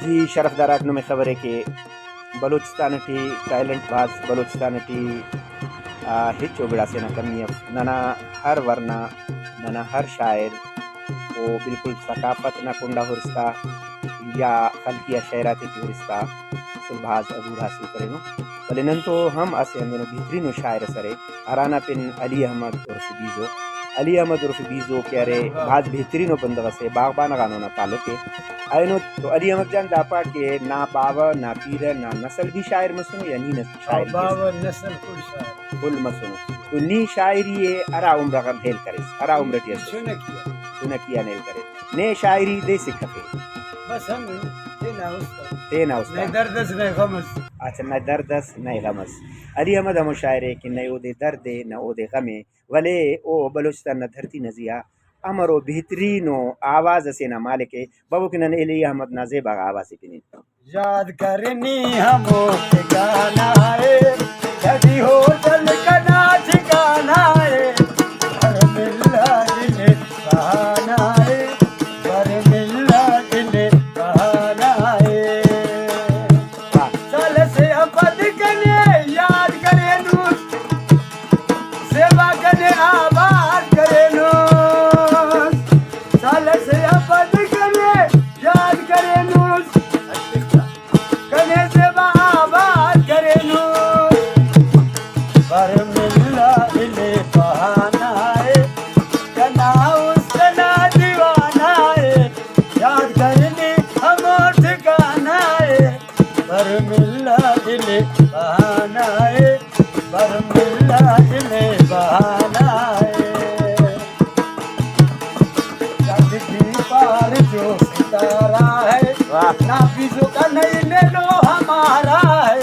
जी शरफदाराक में खबर है कि बलूचिस्तान टी टाइलेंट बाज बलूचिस्तान टी हिच उगड़ा से न कमी नना हर वर्ना नना हर शायर वो बिल्कुल सकाफत न कुंडा हुरिस्ता या खल्किया शहराती की हुरिस्ता सुलभाज अबूर हासिल करेनो भले नन तो हम असे हम बेहतरीन शायर सरे अराना पिन अली अहमद उर्फ बीजो के अरे भाज बेहतरीन बंदगा से बागबान गानो ना ताल्लुक है आयनो तो अली अहमद जान दापा के ना बाबा ना पीर ना नस्ल भी शायर मसुनो या नी नस्ल शायर बाबा नस्ल कुल शायर कुल मसुनो तो नी शायरी ये अरा उम्र का हेल करे अरा उम्र टी सुना किया नेल करे ने शायरी दे सिखते बस हम तेना उस्ता नहीं दर्दस नहीं गमस अच्छा न दर्दस नहीं गमस अली अहमद हम शायर है कि न ओदे दर्द न ओदे गमे वले ओ बलूचिस्तान न धरती नजिया अमरो बेहतरीनो आवाज से ना मालिक है बाबू के नन अली अहमद ना जेबा आवाज पिनी याद करनी हमो के गाना है कभी हो चल कना ठिकाना है पर मिला दिले बहाना है पर मिला दिले बहाना है साल से अपद कने याद करे नू सेवा कने आबाद करे नू साल से अपद कने याद करे नू कने सेवा आबाद करे नू पर मिला इले बहाना है कना उसना दीवाना है याद करनी हम ठिकाना है पर मिला इले बहाना है पर मिला इले बहाना है चांद की पार जो सितारा है ना बीजों का नहीं ले लो हमारा है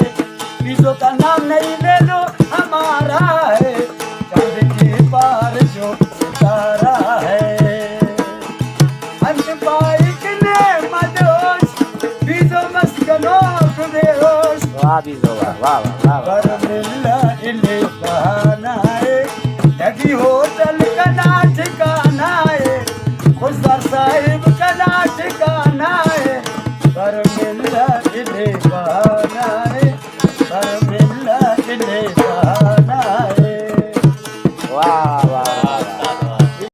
बीजों का नाम नहीं ले लो हमारा है चांद की पार जो सितारा है अंत बाइक ने मदोश बीजों मस्कनो बेहोश वाह बीजो वाह वाह वाह पर मिला इले बहाना है लगी हो